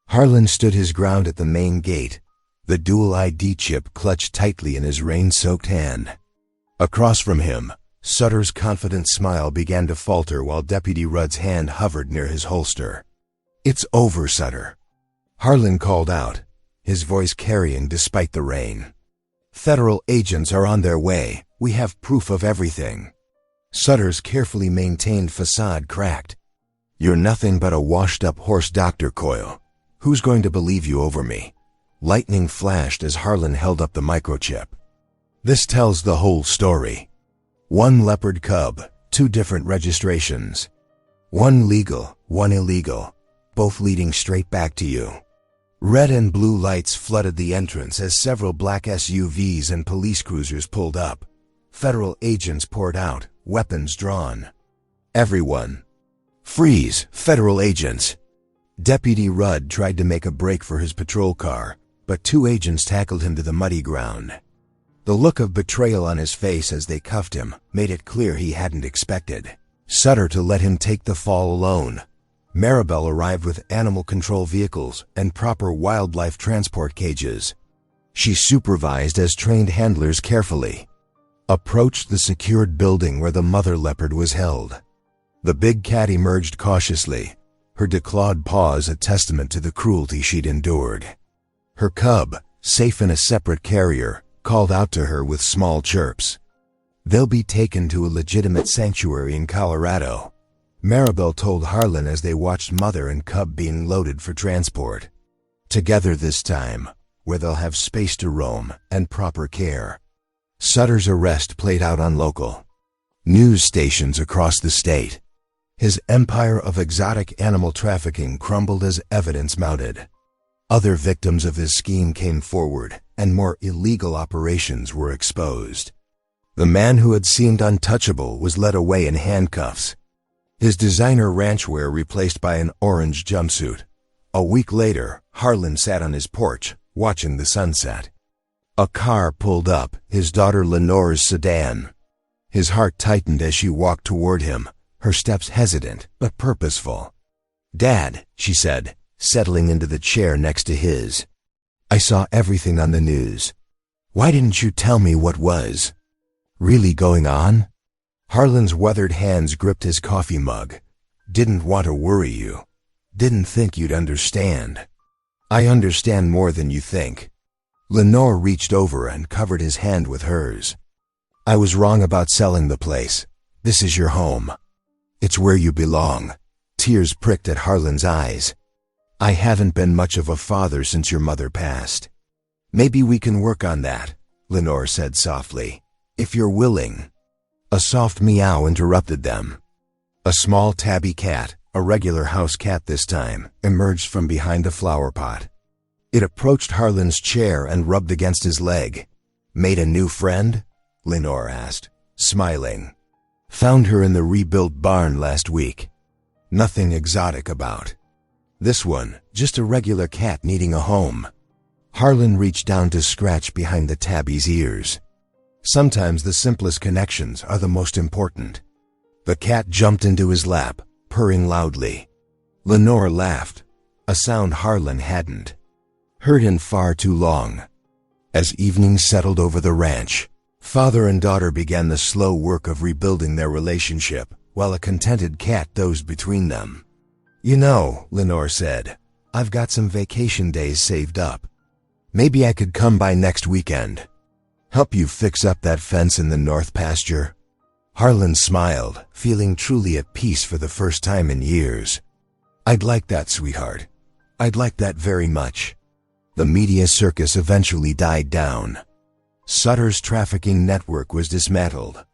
Harlan stood his ground at the main gate, the dual ID chip clutched tightly in his rain-soaked hand. Across from him, Sutter's confident smile began to falter while Deputy Rudd's hand hovered near his holster. "It's over, Sutter," Harlan called out, his voice carrying despite the rain. "Federal agents are on their way. We have proof of everything." Sutter's carefully maintained facade cracked. "You're nothing but a washed-up horse, Dr. Coyle. Who's going to believe you over me?" Lightning flashed as Harlan held up the microchip. "This tells the whole story. One Leopard Cub, 2 different registrations. One legal, one illegal, both leading straight back to you." Red and blue lights flooded the entrance as several black SUVs and police cruisers pulled up. Federal agents poured out, weapons drawn. "Everyone, freeze, federal agents!" Deputy Rudd tried to make a break for his patrol car, but 2 agents tackled him to the muddy ground. The look of betrayal on his face as they cuffed him made it clear he hadn't expected Sutter to let him take the fall alone. Maribel arrived with animal control vehicles and proper wildlife transport cages. She supervised as trained handlers carefully approached the secured building where the mother leopard was held. The big cat emerged cautiously, her declawed paws a testament to the cruelty she'd endured. Her cub, safe in a separate carrier, called out to her with small chirps. "They'll be taken to a legitimate sanctuary in Colorado," Maribel told Harlan as they watched mother and cub being loaded for transport. "Together this time, where they'll have space to roam and proper care." Sutter's arrest played out on local news stations across the state. His empire of exotic animal trafficking crumbled as evidence mounted. Other victims of his scheme came forward, and more illegal operations were exposed. The man who had seemed untouchable was led away in handcuffs, his designer ranchwear replaced by an orange jumpsuit. A week later, Harlan sat on his porch, watching the sunset. A car pulled up, his daughter Lenore's sedan. His heart tightened as she walked toward him, her steps hesitant but purposeful. "Dad," she said, settling into the chair next to his. "I saw everything on the news. Why didn't you tell me what was really going on?" Harlan's weathered hands gripped his coffee mug. "Didn't want to worry you. Didn't think you'd understand." "I understand more than you think." Lenore reached over and covered his hand with hers. "I was wrong about selling the place. This is your home. It's where you belong." Tears pricked at Harlan's eyes. "I haven't been much of a father since your mother passed." "Maybe we can work on that," Lenore said softly, "if you're willing." A soft meow interrupted them. A small tabby cat, a regular house cat this time, emerged from behind a flower pot. It approached Harlan's chair and rubbed against his leg. "Made a new friend?" Lenore asked, smiling. "Found her in the rebuilt barn last week. Nothing exotic about. This one, just a regular cat needing a home." Harlan reached down to scratch behind the tabby's ears. Sometimes the simplest connections are the most important. The cat jumped into his lap, purring loudly. Lenore laughed, a sound Harlan hadn't heard in far too long. As evening settled over the ranch, father and daughter began the slow work of rebuilding their relationship, while a contented cat dozed between them. "You know," Lenore said, "I've got some vacation days saved up. Maybe I could come by next weekend. Help you fix up that fence in the north pasture." Harlan smiled, feeling truly at peace for the first time in years. "I'd like that, sweetheart. I'd like that very much." The media circus eventually died down. Sutter's trafficking network was dismantled.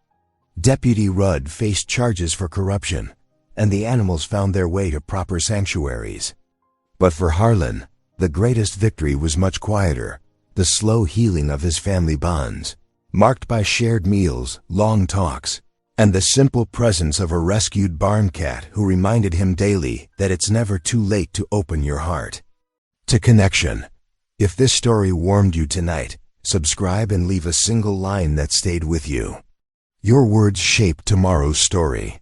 Deputy Rudd faced charges for corruption, and the animals found their way to proper sanctuaries. But for Harlan, the greatest victory was much quieter, the slow healing of his family bonds, marked by shared meals, long talks, and the simple presence of a rescued barn cat who reminded him daily that it's never too late to open your heart to connection. If this story warmed you tonight, subscribe and leave a single line that stayed with you. Your words shape tomorrow's story.